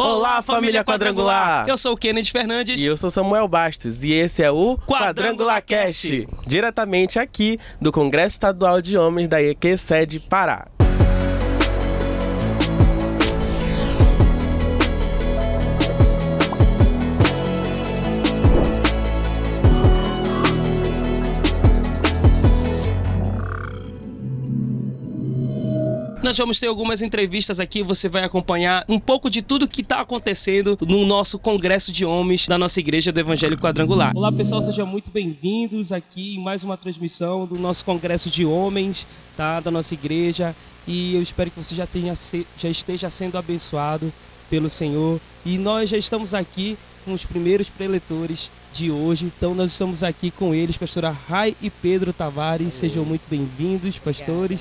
Olá, família Quadrangular! Eu sou o Kennedy Fernandes. E eu sou Samuel Bastos. E esse é o Quadrangular Cast, diretamente aqui do Congresso Estadual de Homens da EQSED Pará. Nós vamos ter algumas entrevistas aqui, você vai acompanhar um pouco de tudo que está acontecendo no nosso Congresso de Homens da nossa Igreja do Evangelho Quadrangular. Olá pessoal, sejam muito bem-vindos aqui em mais uma transmissão do nosso Congresso de Homens, tá? Da nossa igreja, e eu espero que você já esteja sendo abençoado pelo Senhor. E nós já estamos aqui com os primeiros preletores de hoje, então nós estamos aqui com eles, pastora Rai e Pedro Tavares. Sejam muito bem-vindos, pastores.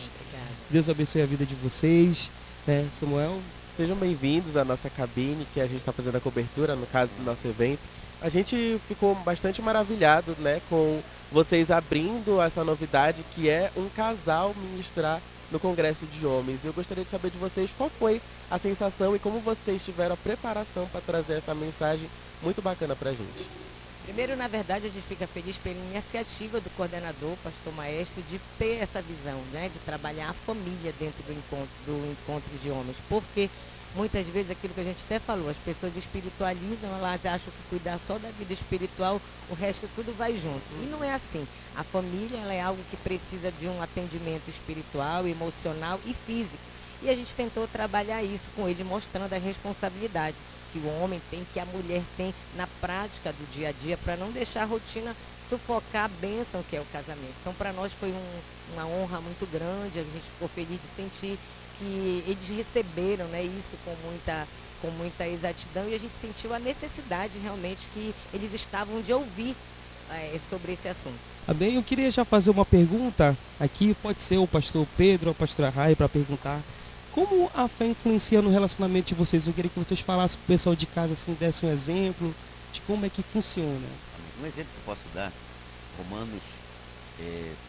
Deus abençoe a vida de vocês, né, Samuel? Sejam bem-vindos à nossa cabine, que a gente está fazendo a cobertura, no caso do nosso evento. A gente ficou bastante maravilhado, né, com vocês abrindo essa novidade, que é um casal ministrar no Congresso de Homens. Eu gostaria de saber de vocês qual foi a sensação e como vocês tiveram a preparação para trazer essa mensagem muito bacana para a gente. Primeiro, na verdade, a gente fica feliz pela iniciativa do coordenador, pastor Maestro, de ter essa visão, né, de trabalhar a família dentro do encontro de homens. Porque muitas vezes, aquilo que a gente até falou, as pessoas espiritualizam, elas acham que cuidar só da vida espiritual, o resto tudo vai junto. E não é assim. A família, ela é algo que precisa de um atendimento espiritual, emocional e físico. E a gente tentou trabalhar isso com ele, mostrando a responsabilidade que o homem tem, que a mulher tem na prática do dia a dia, para não deixar a rotina sufocar a bênção que é o casamento. Então, para nós foi uma honra muito grande, a gente ficou feliz de sentir que eles receberam, né, isso com muita exatidão, e a gente sentiu a necessidade realmente que eles estavam de ouvir sobre esse assunto. Bem, eu queria já fazer uma pergunta aqui, pode ser o pastor Pedro ou a pastora Rai, para perguntar. Como a fé influencia no relacionamento de vocês? Eu queria que vocês falassem para o pessoal de casa, assim, dessem um exemplo de como é que funciona. Um exemplo que eu posso dar, Romanos,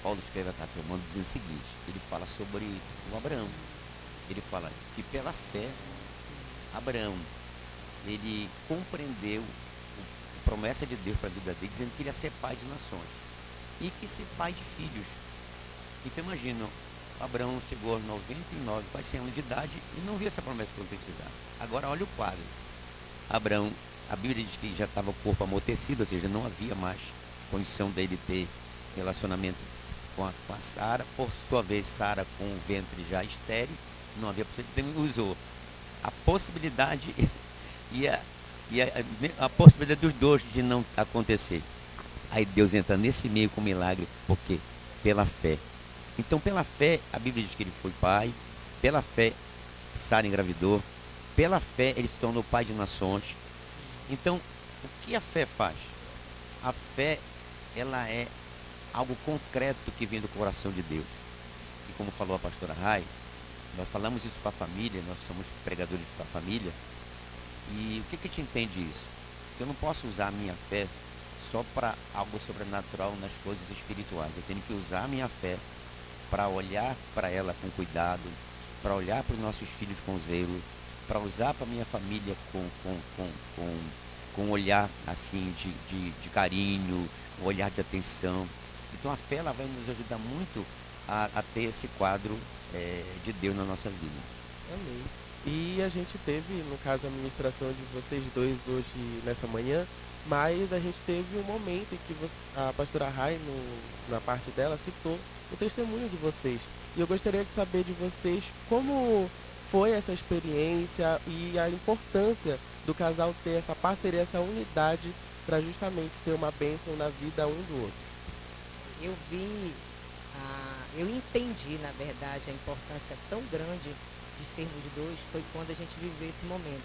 Paulo escreve a carta de Romanos dizendo o seguinte, ele fala sobre o Abraão. Ele fala que pela fé, Abraão, ele compreendeu a promessa de Deus para a vida dele, dizendo que ele ia ser pai de nações e que ser pai de filhos. Então imagina, Abraão chegou aos 99, quase 100 anos de idade, e não viu essa promessa concretizada. Agora olha o quadro. Abraão, a Bíblia diz que já estava o corpo amortecido, ou seja, não havia mais condição dele ter relacionamento com a Sara. Por sua vez, Sara com o ventre já estéril, não havia possibilidade, ele usou a possibilidade a possibilidade dos dois de não acontecer. Aí Deus entra nesse meio com milagre, porque pela fé. Então, pela fé, a Bíblia diz que ele foi pai, pela fé, Sara engravidou, pela fé, ele se tornou pai de nações. Então, o que a fé faz? A fé, ela é algo concreto que vem do coração de Deus. E como falou a pastora Rai, nós falamos isso para a família, nós somos pregadores para a família. E o que a gente entende isso? Eu não posso usar a minha fé só para algo sobrenatural nas coisas espirituais. Eu tenho que usar a minha fé para olhar para ela com cuidado, para olhar para os nossos filhos com zelo, para usar para a minha família com um olhar assim de carinho, um olhar de atenção. Então a fé, ela vai nos ajudar muito a ter esse quadro de Deus na nossa vida. Amém. E a gente teve, no caso, a ministração de vocês dois hoje, nessa manhã, mas a gente teve um momento em que a pastora Rai, na parte dela, citou o testemunho de vocês. E eu gostaria de saber de vocês como foi essa experiência e a importância do casal ter essa parceria, essa unidade, para justamente ser uma bênção na vida um do outro. Eu entendi, na verdade, a importância tão grande de sermos dois, foi quando a gente viveu esse momento.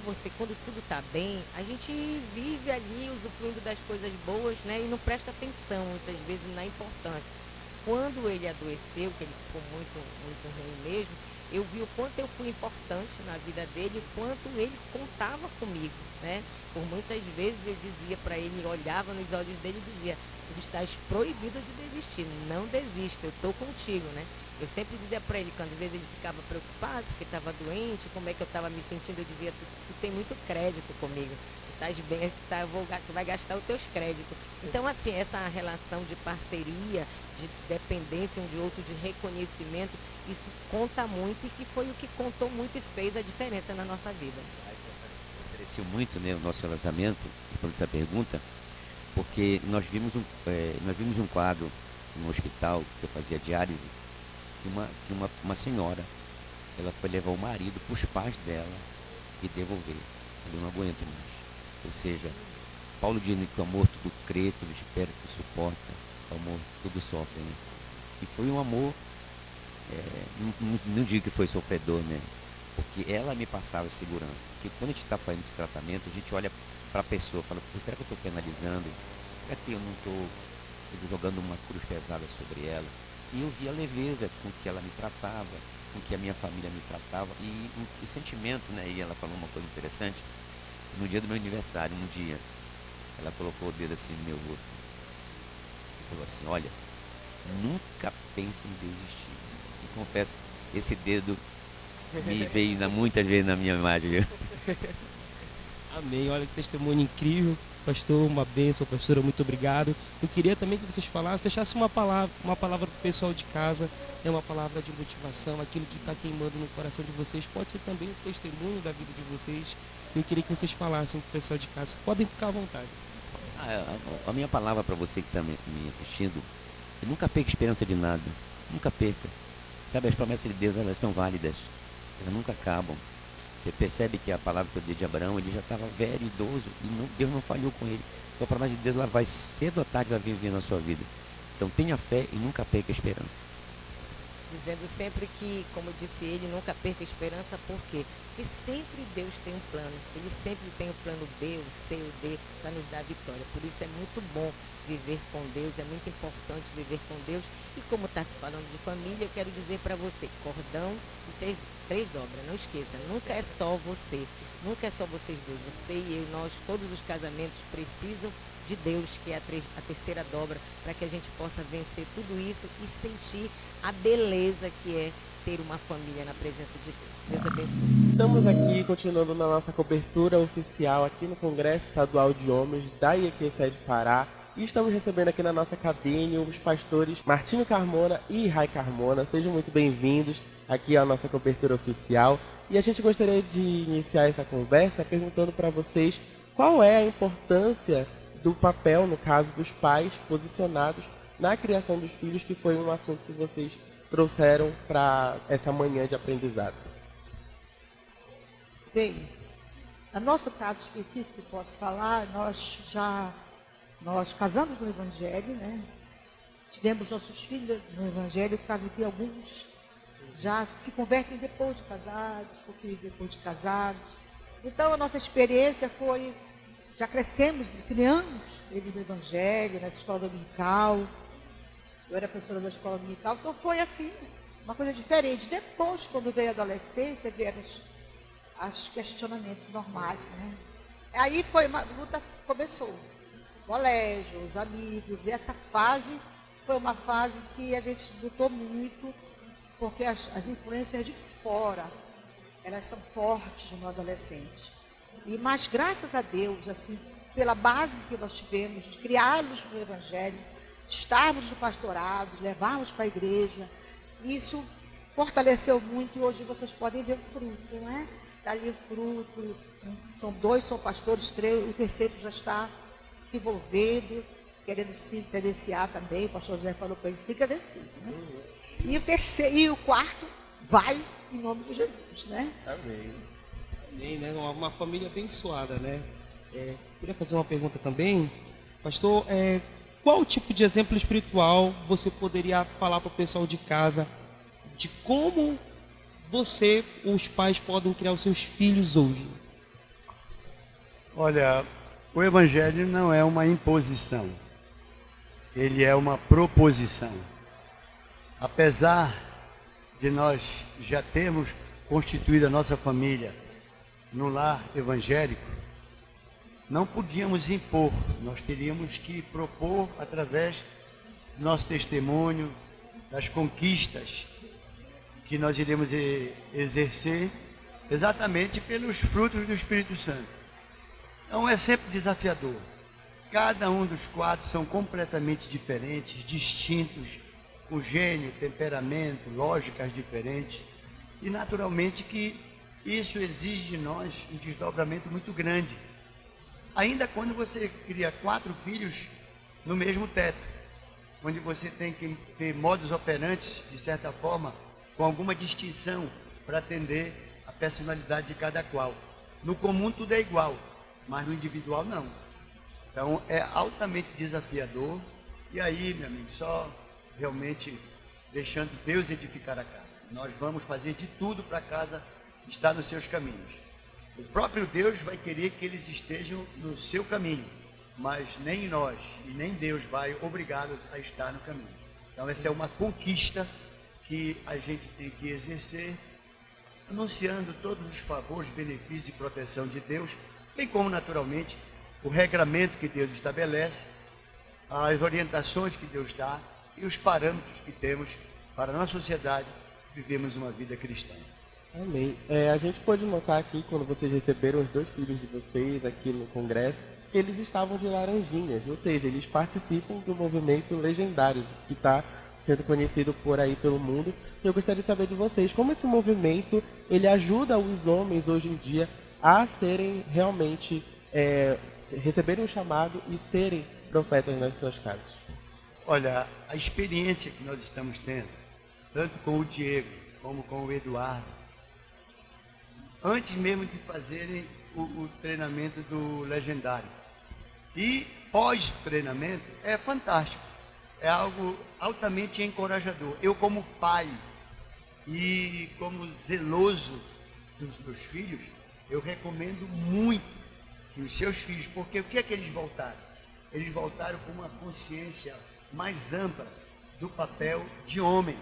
Porque quando tudo está bem, a gente vive ali usufruindo das coisas boas, né? E não presta atenção, muitas vezes, na importância. Quando ele adoeceu, que ele ficou muito, muito ruim mesmo, eu vi o quanto eu fui importante na vida dele, o quanto ele contava comigo, né? Por muitas vezes eu dizia para ele, olhava nos olhos dele e dizia, tu estás proibido de desistir, não desista, eu estou contigo, né? Eu sempre dizia para ele, quando às vezes ele ficava preocupado, porque estava doente, como é que eu estava me sentindo, eu dizia, tu tem muito crédito comigo, tu estás bem, tu vai gastar os teus créditos. Então, assim, essa relação de parceria, de dependência um de outro, de reconhecimento, isso conta muito e que foi o que contou muito e fez a diferença na nossa vida. Cresceu muito, né, o nosso relacionamento, por essa pergunta, porque nós vimos um quadro no hospital que eu fazia diálise, que uma senhora, ela foi levar o marido para os pais dela e devolver. Eu não aguento mais. Ou seja, Paulo diz que o amor tudo crê, tudo espera, tudo suporta, o amor tudo sofre, né? E foi um amor, não digo que foi sofredor, né? Porque ela me passava segurança. Porque quando a gente está fazendo esse tratamento, a gente olha para a pessoa e fala, será que eu estou penalizando? Será que eu não estou jogando uma cruz pesada sobre ela? E eu vi a leveza com que ela me tratava, com que a minha família me tratava. E o sentimento, né? E ela falou uma coisa interessante. No dia do meu aniversário, ela colocou o dedo assim no meu rosto. E falou assim, olha, nunca pense em desistir. E confesso, esse dedo me veio muitas vezes na minha imagem. Viu? Amém. Olha que testemunho incrível. Pastor, uma bênção, pastora, muito obrigado. Eu queria também que vocês falassem, deixassem uma palavra para o pessoal de casa, uma palavra de motivação, aquilo que está queimando no coração de vocês, pode ser também um testemunho da vida de vocês. Eu queria que vocês falassem para o pessoal de casa, podem ficar à vontade. A minha palavra para você que está me assistindo, nunca perca esperança de nada, nunca perca. Sabe, as promessas de Deus, elas são válidas, elas nunca acabam. Você percebe que a palavra que eu dei de Abraão, ele já estava velho, idoso, e Deus não falhou com ele. Então a promessa de Deus, ela vai cedo ou tarde, ela vem vir na sua vida. Então tenha fé e nunca perca a esperança. Dizendo sempre que, como disse ele, nunca perca a esperança, por quê? Porque sempre Deus tem um plano, ele sempre tem o plano B, o C, o D, para nos dar a vitória. Por isso é muito bom viver com Deus, é muito importante viver com Deus. E como está se falando de família, eu quero dizer para você, cordão de três dobras, não esqueça, nunca é só você, nunca é só vocês dois, você e eu, nós, todos os casamentos precisam de Deus, que é a terceira dobra, para que a gente possa vencer tudo isso e sentir a beleza que é ter uma família na presença de Deus. Deus abençoe. Estamos aqui continuando na nossa cobertura oficial aqui no Congresso Estadual de Homens da IEQSED Pará. E estamos recebendo aqui na nossa cabine os pastores Martinho Carmona e Rai Carmona. Sejam muito bem-vindos aqui à nossa cobertura oficial. E a gente gostaria de iniciar essa conversa perguntando para vocês qual é a importância do papel, no caso dos pais, posicionados na criação dos filhos, que foi um assunto que vocês trouxeram para essa manhã de aprendizado. Bem, no nosso caso específico, que posso falar, nós casamos no Evangelho, né? Tivemos nossos filhos no Evangelho, caso que alguns já se convertem depois de casados, com filhos depois de casados. Então, a nossa experiência foi, já crescemos, criamos ele no Evangelho, na escola dominical. Eu era professora da escola dominical, então foi assim, uma coisa diferente. Depois, quando veio a adolescência, vieram os questionamentos normais, né? Aí foi uma luta, começou. O colégio, os amigos, e essa fase foi uma fase que a gente lutou muito, porque as influências de fora, elas são fortes no adolescente. Mas graças a Deus, assim, pela base que nós tivemos, de criá-los no Evangelho, de estarmos no pastorado, levarmos para a igreja, isso fortaleceu muito e hoje vocês podem ver o fruto, não é? Está ali o fruto, são dois, são pastores, três, o terceiro já está se envolvendo, querendo se credenciar também, o pastor José falou para ele, se credencia, né? E o quarto vai em nome de Jesus, né? Amém. Amém, né? Uma família abençoada, né? Queria fazer uma pergunta também, pastor, qual tipo de exemplo espiritual você poderia falar para o pessoal de casa de como os pais podem criar os seus filhos hoje? Olha, o Evangelho não é uma imposição, ele é uma proposição. Apesar de nós já termos constituído a nossa família no lar evangélico, não podíamos impor, nós teríamos que propor através do nosso testemunho, das conquistas que nós iremos exercer exatamente pelos frutos do Espírito Santo. Então é sempre desafiador. Cada um dos quatro são completamente diferentes, distintos, com gênio, temperamento, lógicas diferentes. E naturalmente que isso exige de nós um desdobramento muito grande. Ainda quando você cria 4 filhos no mesmo teto, onde você tem que ter modus operantes, de certa forma, com alguma distinção para atender a personalidade de cada qual. No comum tudo é igual, mas no individual não. Então é altamente desafiador. E aí, meu amigo, só realmente deixando Deus edificar a casa. Nós vamos fazer de tudo para a casa estar nos seus caminhos. O próprio Deus vai querer que eles estejam no seu caminho, mas nem nós e nem Deus vai obrigá-los a estar no caminho. Então essa é uma conquista que a gente tem que exercer, anunciando todos os favores, benefícios e proteção de Deus, bem como naturalmente o regramento que Deus estabelece, as orientações que Deus dá e os parâmetros que temos para a nossa sociedade vivemos uma vida cristã. Amém. A gente pôde notar aqui, quando vocês receberam os 2 filhos de vocês aqui no congresso, que eles estavam de laranjinhas, ou seja, eles participam do movimento legendário que está sendo conhecido por aí pelo mundo. E eu gostaria de saber de vocês, como esse movimento ele ajuda os homens hoje em dia a serem realmente, receberem o chamado e serem profetas nas suas casas. Olha, a experiência que nós estamos tendo, tanto com o Diego como com o Eduardo, antes mesmo de fazerem o treinamento do legendário e pós-treinamento, é fantástico, é algo altamente encorajador. Eu, como pai e como zeloso dos meus filhos, eu recomendo muito que os seus filhos, porque o que é que eles voltaram? Eles voltaram com uma consciência mais ampla do papel de homem,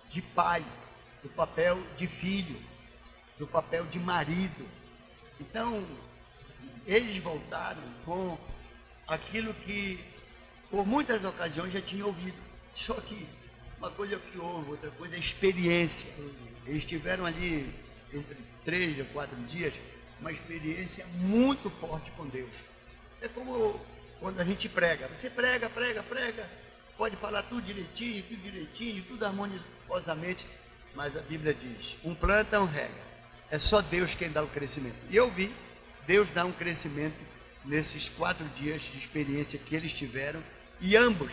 de pai, do papel de filho, do papel de marido. Então, eles voltaram com aquilo que, por muitas ocasiões, já tinham ouvido. Só que uma coisa é o que houve, outra coisa é a experiência. Eles tiveram ali, entre 3 ou 4 dias, uma experiência muito forte com Deus. É como quando a gente prega. Você prega, pode falar tudo direitinho, tudo harmoniosamente, mas a Bíblia diz, um planta, um rega. É só Deus quem dá o crescimento. E eu vi Deus dar um crescimento nesses 4 dias de experiência que eles tiveram, e ambos,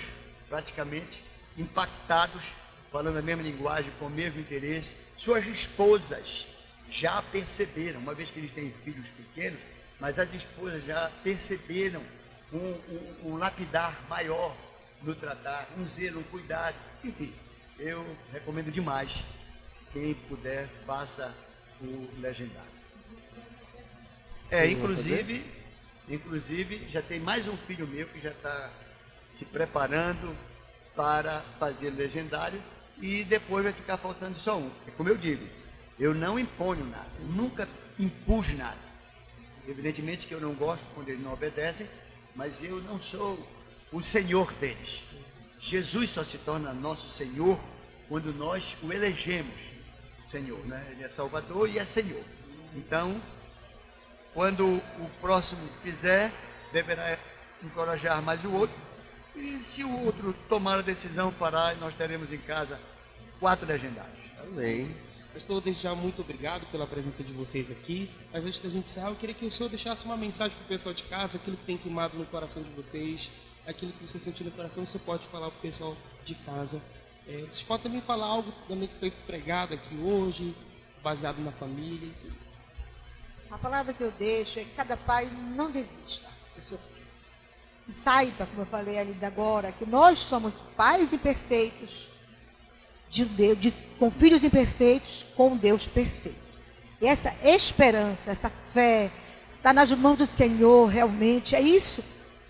praticamente, impactados, falando a mesma linguagem, com o mesmo interesse. Suas esposas já perceberam, uma vez que eles têm filhos pequenos, mas as esposas já perceberam um lapidar maior no tratar, um zelo, um cuidado. Enfim, eu recomendo demais. Quem puder, faça o legendário. Inclusive, já tem mais um filho meu que já está se preparando para fazer legendário, e depois vai ficar faltando só um. É como eu digo, eu não imponho nada, eu nunca impus nada. Evidentemente que eu não gosto quando eles não obedecem, mas eu não sou o Senhor deles. Jesus só se torna nosso Senhor quando nós o elegemos Senhor, né? Ele é Salvador e é Senhor. Então, quando o próximo fizer, deverá encorajar mais o outro. E se o outro tomar a decisão, fará, e nós teremos em casa 4 legendários. Amém. Pastor, desde já muito obrigado pela presença de vocês aqui. Mas antes da gente encerrar, eu queria que o senhor deixasse uma mensagem para o pessoal de casa, aquilo que tem queimado no coração de vocês, aquilo que você sentiu no coração, você pode falar para o pessoal de casa. Vocês podem também falar algo também que foi pregado aqui hoje, baseado na família e tudo. A palavra que eu deixo é que cada pai não desista do seu filho. E saiba, como eu falei ali agora, que nós somos pais imperfeitos, com filhos imperfeitos, com Deus perfeito. E essa esperança, essa fé, está nas mãos do Senhor realmente. É isso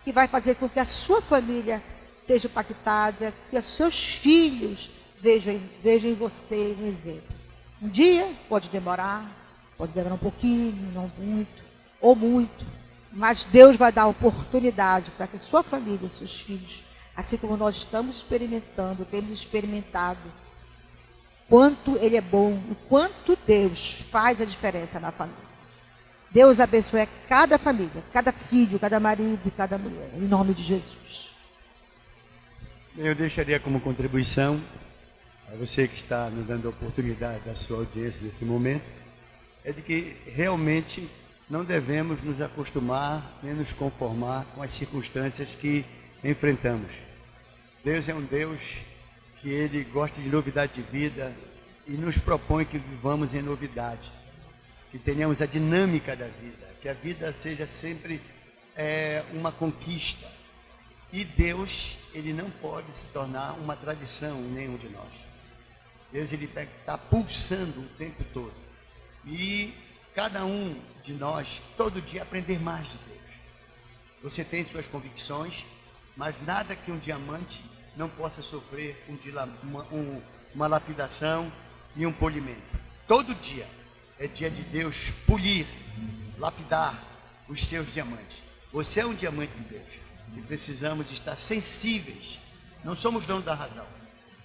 que vai fazer com que a sua família seja impactada, que os seus filhos vejam em você um exemplo. Um dia pode demorar um pouquinho, não muito, ou muito, mas Deus vai dar oportunidade para que a sua família, os seus filhos, assim como nós estamos experimentando, temos experimentado, quanto Ele é bom, o quanto Deus faz a diferença na família. Deus abençoe cada família, cada filho, cada marido e cada mulher, em nome de Jesus. Eu deixaria como contribuição a você que está nos dando a oportunidade da sua audiência nesse momento, é de que realmente não devemos nos acostumar nem nos conformar com as circunstâncias que enfrentamos. Deus é um Deus que Ele gosta de novidade de vida e nos propõe que vivamos em novidade, que tenhamos a dinâmica da vida, que a vida seja sempre uma conquista. E Deus, Ele não pode se tornar uma tradição em nenhum de nós. Deus, Ele está pulsando o tempo todo. E cada um de nós, todo dia, aprender mais de Deus. Você tem suas convicções, mas nada que um diamante não possa sofrer uma lapidação e um polimento. Todo dia é dia de Deus polir, lapidar os seus diamantes. Você é um diamante de Deus e precisamos estar sensíveis. Não somos donos da razão,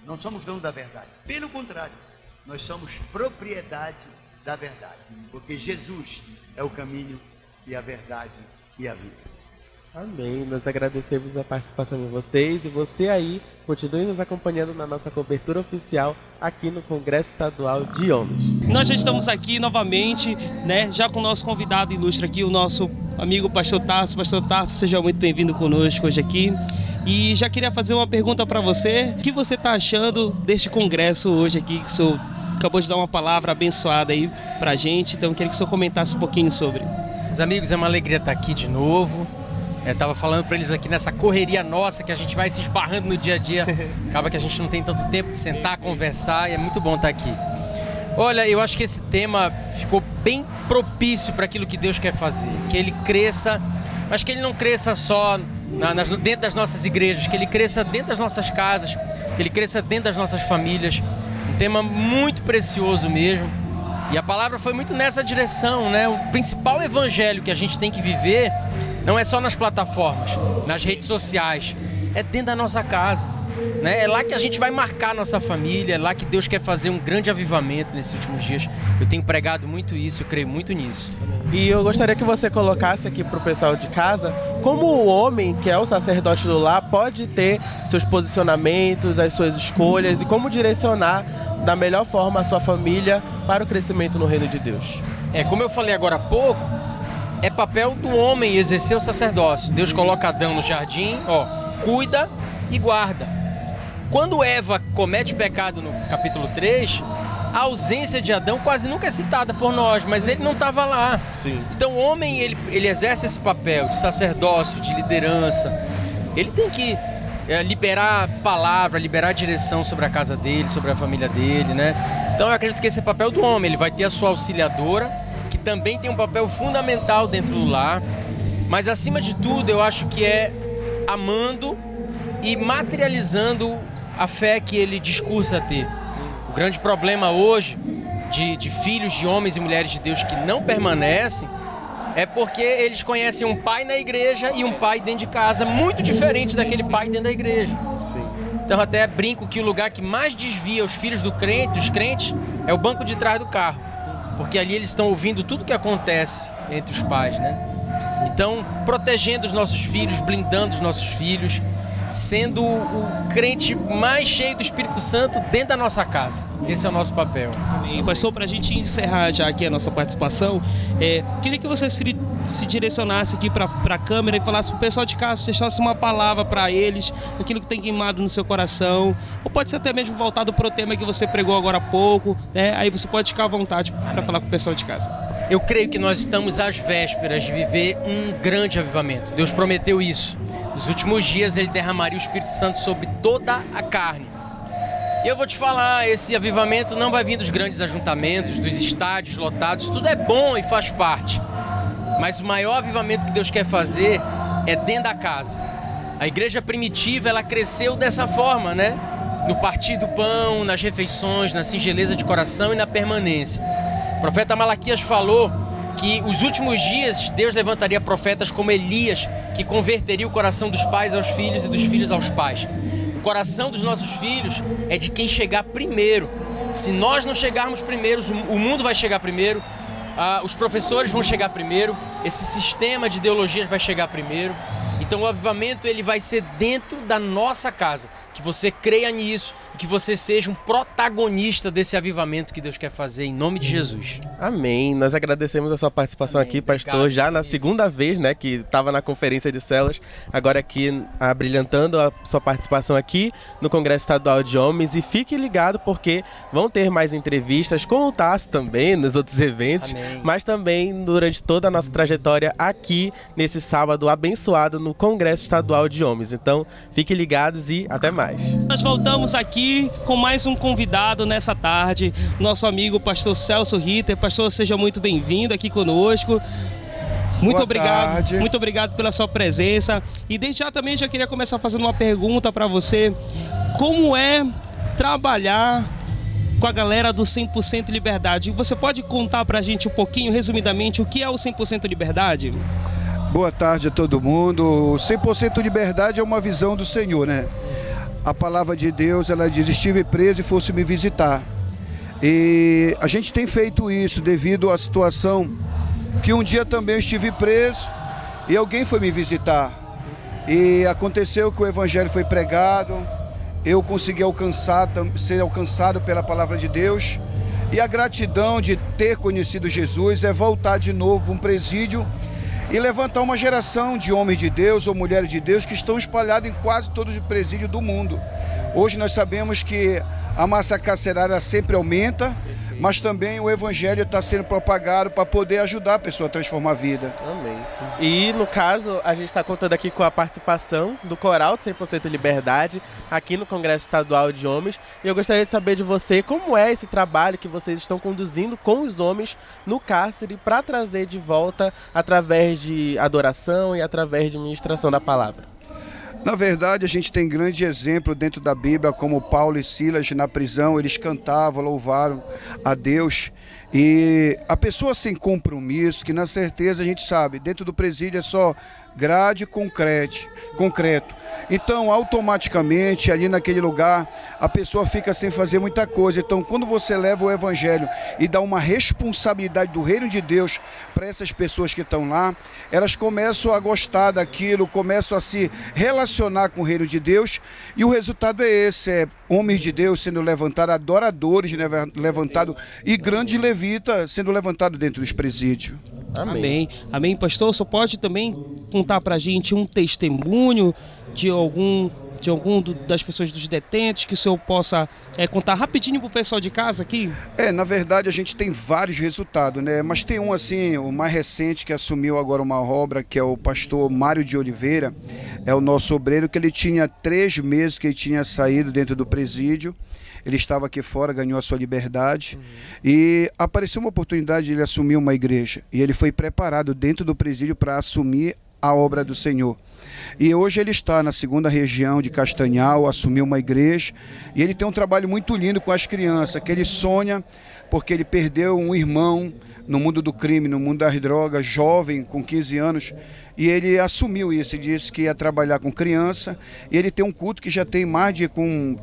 não somos donos da verdade. Pelo contrário, nós somos propriedade da verdade, porque Jesus é o caminho e a verdade e a vida. Amém. Nós agradecemos a participação de vocês e você aí continue nos acompanhando na nossa cobertura oficial aqui no Congresso Estadual de Homens. Nós já estamos aqui novamente, né, já com o nosso convidado ilustre aqui, o nosso amigo Pastor Tarso. Pastor Tarso, seja muito bem-vindo conosco hoje aqui. E já queria fazer uma pergunta para você. O que você está achando deste congresso hoje aqui, que o senhor acabou de dar uma palavra abençoada aí para a gente, então eu queria que o senhor comentasse um pouquinho sobre. Meus amigos, é uma alegria estar aqui de novo. Estava falando para eles aqui nessa correria nossa que a gente vai se esbarrando no dia a dia. Acaba que a gente não tem tanto tempo de sentar, conversar e é muito bom estar aqui. Olha, eu acho que esse tema ficou bem propício para aquilo que Deus quer fazer. Que Ele cresça, mas que Ele não cresça só dentro das nossas igrejas, que Ele cresça dentro das nossas casas, que Ele cresça dentro das nossas famílias. Um tema muito precioso mesmo. E a palavra foi muito nessa direção, né? O principal evangelho que a gente tem que viver não é só nas plataformas, nas redes sociais, é dentro da nossa casa, né? É lá que a gente vai marcar a nossa família, é lá que Deus quer fazer um grande avivamento nesses últimos dias. Eu tenho pregado muito isso, eu creio muito nisso. E eu gostaria que você colocasse aqui para o pessoal de casa como o homem, que é o sacerdote do lar, pode ter seus posicionamentos, as suas escolhas e como direcionar da melhor forma a sua família para o crescimento no reino de Deus. Como eu falei agora há pouco, é papel do homem exercer o sacerdócio. Deus coloca Adão no jardim, cuida e guarda. Quando Eva comete pecado no capítulo 3, a ausência de Adão quase nunca é citada por nós, mas ele não estava lá. Sim. Então o homem, ele exerce esse papel de sacerdócio, de liderança. Ele tem que liberar palavra, liberar direção sobre a casa dele, sobre a família dele, né? Então eu acredito que esse é o papel do homem. Ele vai ter a sua auxiliadora, que também tem um papel fundamental dentro do lar, mas acima de tudo eu acho que é amando e materializando a fé que ele discursa ter. O grande problema hoje de filhos de homens e mulheres de Deus que não permanecem é porque eles conhecem um pai na igreja e um pai dentro de casa muito diferente daquele pai dentro da igreja. Sim. Então até brinco que o lugar que mais desvia os filhos dos crentes é o banco de trás do carro, porque ali eles estão ouvindo tudo que acontece entre os pais, né? Então, protegendo os nossos filhos, blindando os nossos filhos, sendo o crente mais cheio do Espírito Santo dentro da nossa casa. Esse é o nosso papel. E pastor, para a gente encerrar já aqui a nossa participação, queria que você se direcionasse aqui para a câmera e falasse para o pessoal de casa, deixasse uma palavra para eles, aquilo que tem queimado no seu coração, ou pode ser até mesmo voltado para o tema que você pregou agora há pouco, né? Aí você pode ficar à vontade para falar com o pessoal de casa. Eu creio que nós estamos às vésperas de viver um grande avivamento. Deus prometeu isso. Nos últimos dias ele derramaria o Espírito Santo sobre toda a carne. E eu vou te falar, esse avivamento não vai vir dos grandes ajuntamentos, dos estádios lotados, tudo é bom e faz parte. Mas o maior avivamento que Deus quer fazer é dentro da casa. A igreja primitiva, ela cresceu dessa forma, né? No partir do pão, nas refeições, na singeleza de coração e na permanência. O profeta Malaquias falou que os últimos dias Deus levantaria profetas como Elias, que converteria o coração dos pais aos filhos e dos filhos aos pais. O coração dos nossos filhos é de quem chegar primeiro. Se nós não chegarmos primeiro, o mundo vai chegar primeiro, os professores vão chegar primeiro, esse sistema de ideologias vai chegar primeiro. Então o avivamento ele vai ser dentro da nossa casa. Que você creia nisso e que você seja um protagonista desse avivamento que Deus quer fazer em nome de Jesus. Amém. Nós agradecemos a sua participação aqui, pastor, Obrigado, já na querido. segunda vez, né, que estava na conferência de células, agora aqui abrilhantando a sua participação aqui no Congresso Estadual de Homens. E fique ligado porque vão ter mais entrevistas com o Tássio também nos outros eventos, Amém. mas também durante toda a nossa trajetória aqui nesse sábado abençoado no Congresso Estadual de Homens. Então, fiquem ligados e até mais. Nós voltamos aqui com mais um convidado nessa tarde, nosso amigo pastor Celso Ritter. Pastor, seja muito bem-vindo aqui conosco. Muito Boa obrigado, tarde. muito obrigado pela sua presença. E desde já também já queria começar fazendo uma pergunta para você. Como é trabalhar com a galera do 100% Liberdade? Você pode contar pra gente um pouquinho, resumidamente, o que é o 100% Liberdade? Boa tarde a todo mundo. O 100% liberdade é uma visão do Senhor, né? A palavra de Deus, ela diz: estive preso e fosse me visitar. E a gente tem feito isso devido à situação que um dia também eu estive preso e alguém foi me visitar. E aconteceu que o evangelho foi pregado, eu consegui ser alcançado pela palavra de Deus. E a gratidão de ter conhecido Jesus é voltar de novo para um presídio e levantar uma geração de homens de Deus ou mulheres de Deus que estão espalhados em quase todos os presídios do mundo. Hoje nós sabemos que a massa carcerária sempre aumenta, mas também o evangelho está sendo propagado para poder ajudar a pessoa a transformar a vida. Amém. E no caso, a gente está contando aqui com a participação do Coral de 100% Liberdade aqui no Congresso Estadual de Homens. E eu gostaria de saber de você como é esse trabalho que vocês estão conduzindo com os homens no cárcere para trazer de volta através de adoração e através de ministração da palavra. Na verdade, a gente tem grande exemplo dentro da Bíblia, como Paulo e Silas na prisão, eles cantavam, louvaram a Deus. E a pessoa sem compromisso, que na certeza a gente sabe, dentro do presídio é só grade concreto. Então, automaticamente, ali naquele lugar, a pessoa fica sem fazer muita coisa. Então, quando você leva o evangelho e dá uma responsabilidade do reino de Deus para essas pessoas que estão lá, elas começam a gostar daquilo, começam a se relacionar com o reino de Deus, e o resultado é esse, é homens de Deus sendo levantados, adoradores levantados e grandes levitas sendo levantados dentro dos presídios. Amém. Amém, pastor. Só pode também contar pra gente um testemunho de algum das pessoas dos detentos que o senhor possa contar rapidinho pro pessoal de casa aqui? Na verdade a gente tem vários resultados, né? Mas tem um assim, o mais recente que assumiu agora uma obra, que é o pastor Mário de Oliveira, é o nosso obreiro, que ele tinha 3 meses que ele tinha saído dentro do presídio. Ele estava aqui fora, ganhou a sua liberdade, e apareceu uma oportunidade de ele assumir uma igreja. E ele foi preparado dentro do presídio para assumir a obra do Senhor. E hoje ele está na 2ª região de Castanhal, assumiu uma igreja, e ele tem um trabalho muito lindo com as crianças, que ele sonha, porque ele perdeu um irmão no mundo do crime, no mundo das drogas, jovem, com 15 anos, e ele assumiu isso, ele disse que ia trabalhar com criança, e ele tem um culto que já tem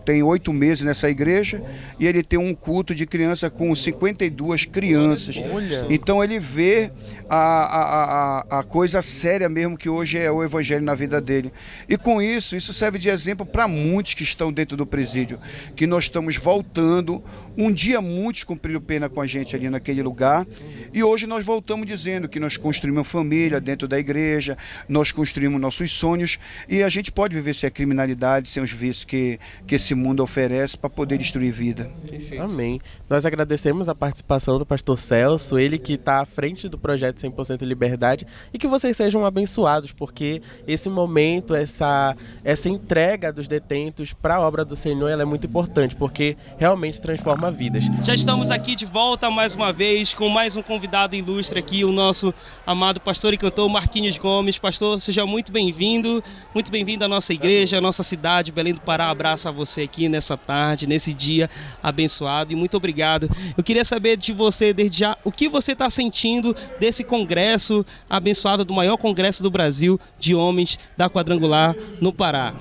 tem 8 meses nessa igreja, e ele tem um culto de criança com 52 crianças. Olha. Então ele vê a coisa séria mesmo que hoje é o evangelho na vida dele. E com isso serve de exemplo para muitos que estão dentro do presídio, que nós estamos voltando. Um dia muitos cumpriram pena com a gente ali naquele lugar, e hoje nós voltamos dizendo que nós construímos uma família dentro da igreja, nós construímos nossos sonhos, e a gente pode viver sem a criminalidade, sem os vícios que esse mundo oferece para poder destruir vida. Amém. Nós agradecemos a participação do pastor Celso, ele que está à frente do projeto 100% Liberdade, e que vocês sejam abençoados, porque esse momento, essa entrega dos detentos para a obra do Senhor, ela é muito importante, porque realmente transforma vidas. Já estamos aqui de volta mais uma vez com mais um convidado ilustre aqui, o nosso amado pastor e cantor Marquinhos Gomes. Pastor, seja muito bem-vindo à nossa igreja, à nossa cidade, Belém do Pará. Abraço a você aqui nessa tarde, nesse dia abençoado, e muito obrigado. Eu queria saber de você, desde já, o que você está sentindo desse congresso abençoado, do maior congresso do Brasil de homens da Quadrangular no Pará.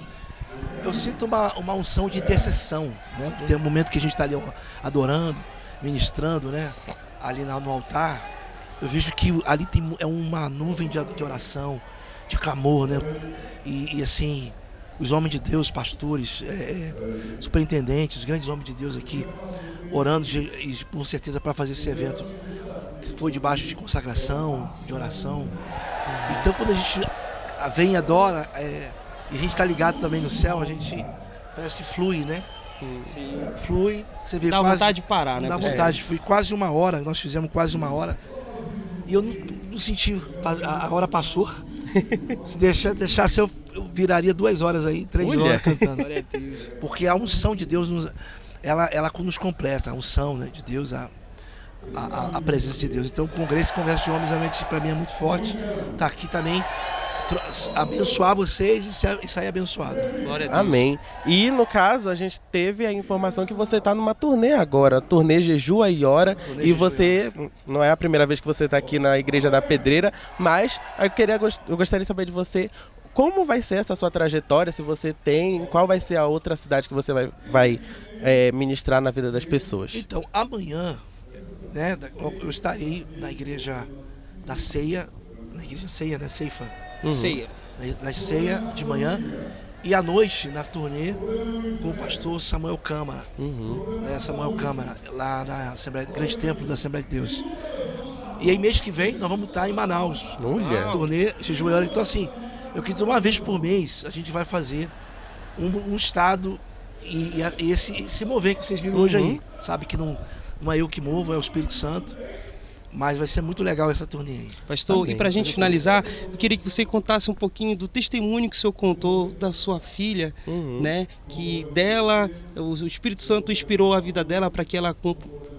Eu sinto uma unção de intercessão, né? Tem um momento que a gente está ali adorando, ministrando, né? Ali no altar. Eu vejo que ali é uma nuvem de oração, de clamor, né? E assim, os homens de Deus, pastores, superintendentes, os grandes homens de Deus aqui, orando e com certeza para fazer esse evento foi debaixo de consagração, de oração. Então quando a gente vem e adora, e a gente está ligado também no céu, a gente parece que flui, né? Sim. Flui, você vê Dá quase... vontade de parar, né? Dá vontade, foi quase 1 hora, nós fizemos quase 1 hora. E eu não senti, a hora passou. Se deixasse eu viraria 2 horas aí, 3 horas cantando. Porque a unção de Deus, ela nos completa, a unção, né, de Deus, a presença de Deus. Então o Congresso Conversa de Homens realmente para mim é muito forte. Tá aqui também, abençoar vocês e sair abençoado. Glória a Deus. Amém. E no caso, a gente teve a informação que você está numa turnê agora, turnê Jejua e Ora, e você, não é a primeira vez que você está aqui na Igreja da Pedreira, mas eu gostaria de saber de você, como vai ser essa sua trajetória, se você tem, qual vai ser a outra cidade que você vai ministrar na vida das pessoas? Então, amanhã, né, eu estarei na Igreja da Ceia, na Igreja Ceia, né, Ceifa. Ceia. Na ceia de manhã e à noite na turnê com o pastor Samuel Câmara. Samuel Câmara, lá na Assembleia, Grande Templo da Assembleia de Deus. E aí mês que vem nós vamos estar em Manaus. Turnê Jejum e Ora. Então assim, eu acredito 1 vez por mês a gente vai fazer um estado e esse mover que vocês viram hoje aí. Sabe que não é eu que movo, é o Espírito Santo. Mas vai ser muito legal essa turnê aí. Pastor, e pra gente finalizar, eu queria que você contasse um pouquinho do testemunho que o senhor contou da sua filha, né? Que dela, o Espírito Santo inspirou a vida dela para que ela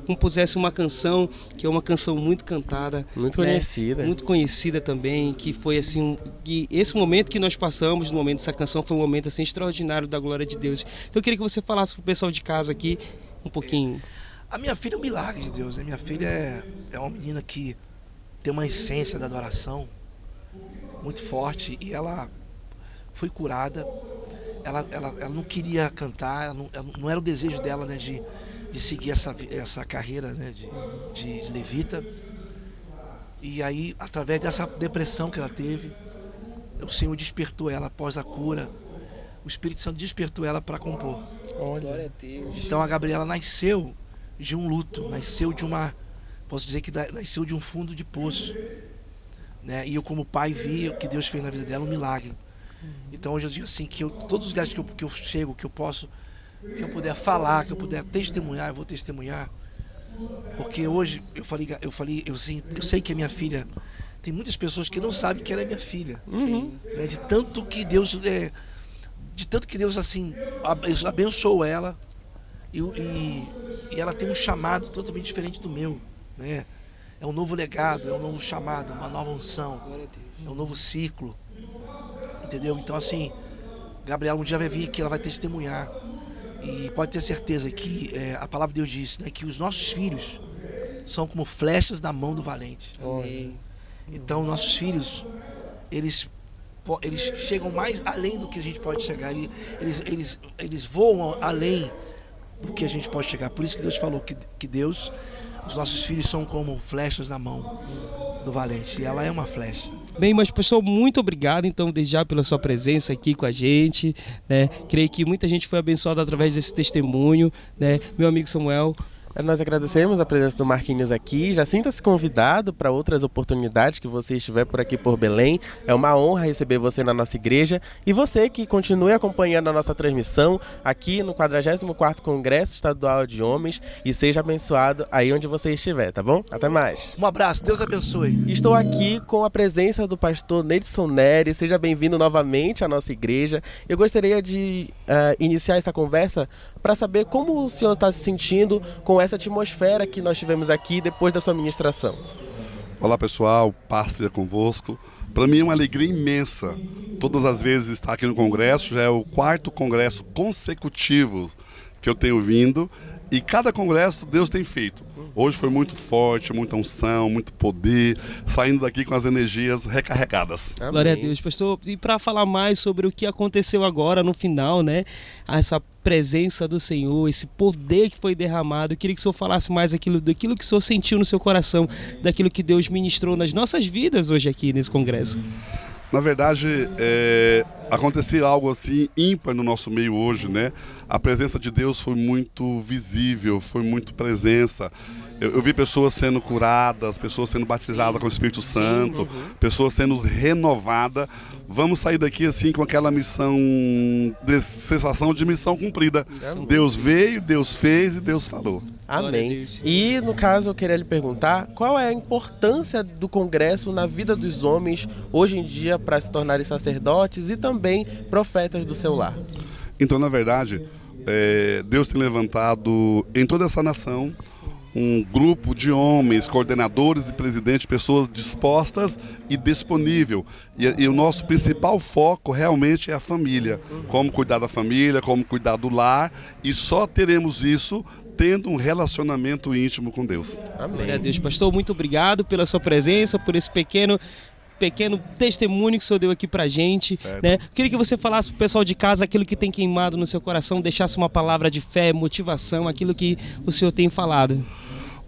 compusesse uma canção, que é uma canção muito cantada. Muito conhecida. Muito conhecida também, que foi assim, que esse momento que nós passamos, no momento dessa canção, foi um momento assim extraordinário da glória de Deus. Então eu queria que você falasse pro pessoal de casa aqui um pouquinho. A minha filha é um milagre de Deus, né? Minha filha é uma menina que tem uma essência da adoração muito forte e ela foi curada. Ela não queria cantar, não era o desejo dela, né, de seguir essa carreira, né, de levita. E aí, através dessa depressão que ela teve, o Senhor despertou ela após a cura. O Espírito Santo despertou ela para compor. Glória a Deus. Então a Gabriela nasceu de um luto, nasceu de posso dizer que nasceu de um fundo de poço, né? E eu como pai vi o que Deus fez na vida dela, um milagre. Então hoje eu digo assim, que todos os lugares que eu chego, que eu puder falar, que eu puder testemunhar, eu vou testemunhar. Porque hoje eu sei que a minha filha, tem muitas pessoas que não sabem que ela é minha filha. Né? De tanto que Deus assim abençoou ela. E ela tem um chamado totalmente diferente do meu, né? É um novo legado, é um novo chamado, uma nova unção, é um novo ciclo, entendeu? Então assim, Gabriela um dia vai vir aqui, ela vai testemunhar e pode ter certeza que a palavra de Deus diz, né, que os nossos filhos são como flechas na mão do valente. Amém. Então nossos filhos, eles chegam mais além do que a gente pode chegar, eles voam além do que a gente pode chegar. Por isso que Deus falou que Deus, os nossos filhos são como flechas na mão do valente. E ela é uma flecha. Bem, mas pessoal, muito obrigado então desde já pela sua presença aqui com a gente, né? Creio que muita gente foi abençoada através desse testemunho, né? Meu amigo Samuel. Nós agradecemos a presença do Marquinhos aqui. Já sinta-se convidado para outras oportunidades que você estiver por aqui por Belém. É uma honra receber você na nossa igreja. E você que continue acompanhando a nossa transmissão aqui no 44º Congresso Estadual de Homens e seja abençoado aí onde você estiver, tá bom? Até mais. Um abraço, Deus abençoe. Estou aqui com a presença do pastor Neidson Neri. Seja bem-vindo novamente à nossa igreja. Eu gostaria de iniciar essa conversa para saber como o senhor está se sentindo com essa atmosfera que nós tivemos aqui depois da sua ministração. Olá pessoal, paz seja convosco. Para mim é uma alegria imensa. Todas as vezes estar aqui no congresso, já é o 4º congresso consecutivo que eu tenho vindo. E cada congresso Deus tem feito. Hoje foi muito forte, muita unção, muito poder, saindo daqui com as energias recarregadas. Amém. Glória a Deus, pastor. E para falar mais sobre o que aconteceu agora no final, né? Essa presença do Senhor, esse poder que foi derramado, eu queria que o senhor falasse mais daquilo que o senhor sentiu no seu coração, daquilo que Deus ministrou nas nossas vidas hoje aqui nesse congresso. Na verdade, aconteceu algo assim ímpar no nosso meio hoje, né? A presença de Deus foi muito visível, foi muito presença. Eu vi pessoas sendo curadas, pessoas sendo batizadas com o Espírito Santo, pessoas sendo renovadas. Vamos sair daqui assim com aquela missão, sensação de missão cumprida. Deus veio, Deus fez e Deus falou. Amém. E no caso eu queria lhe perguntar qual é a importância do congresso na vida dos homens hoje em dia para se tornarem sacerdotes e também profetas do seu lar. Então, na verdade, Deus tem levantado em toda essa nação um grupo de homens, coordenadores e presidentes, pessoas dispostas e disponíveis. E o nosso principal foco realmente é a família. Como cuidar da família, como cuidar do lar. E só teremos isso tendo um relacionamento íntimo com Deus. Amém. Glória a Deus. Pastor, muito obrigado pela sua presença, por esse pequeno testemunho que o senhor deu aqui pra gente, né? Queria que você falasse pro pessoal de casa aquilo que tem queimado no seu coração, deixasse uma palavra de fé, motivação, aquilo que o senhor tem falado.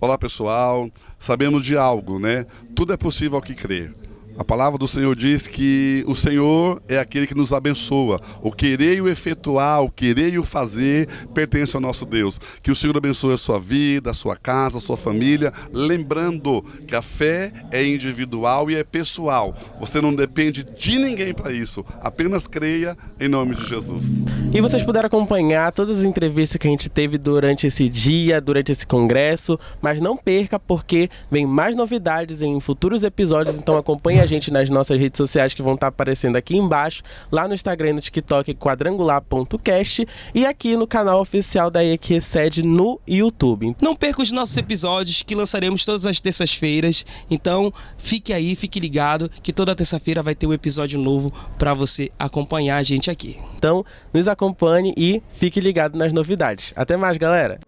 Olá, pessoal. Sabemos de algo, né? Tudo é possível ao que crer. A palavra do Senhor diz que o Senhor é aquele que nos abençoa. O querer e o efetuar, o querer e o fazer pertence ao nosso Deus. Que o Senhor abençoe a sua vida, a sua casa, a sua família. Lembrando que a fé é individual e é pessoal. Você não depende de ninguém para isso. Apenas creia em nome de Jesus. E vocês puderam acompanhar todas as entrevistas que a gente teve durante esse dia, durante esse congresso. Mas não perca, porque vem mais novidades em futuros episódios. Então acompanhe a gente nas nossas redes sociais que vão estar aparecendo aqui embaixo, lá no Instagram e no TikTok, quadrangular.cast, e aqui no canal oficial da EQSED no YouTube. Não perca os nossos episódios que lançaremos todas as terças-feiras, então fique aí, fique ligado que toda terça-feira vai ter um episódio novo para você acompanhar a gente aqui. Então nos acompanhe e fique ligado nas novidades. Até mais, galera!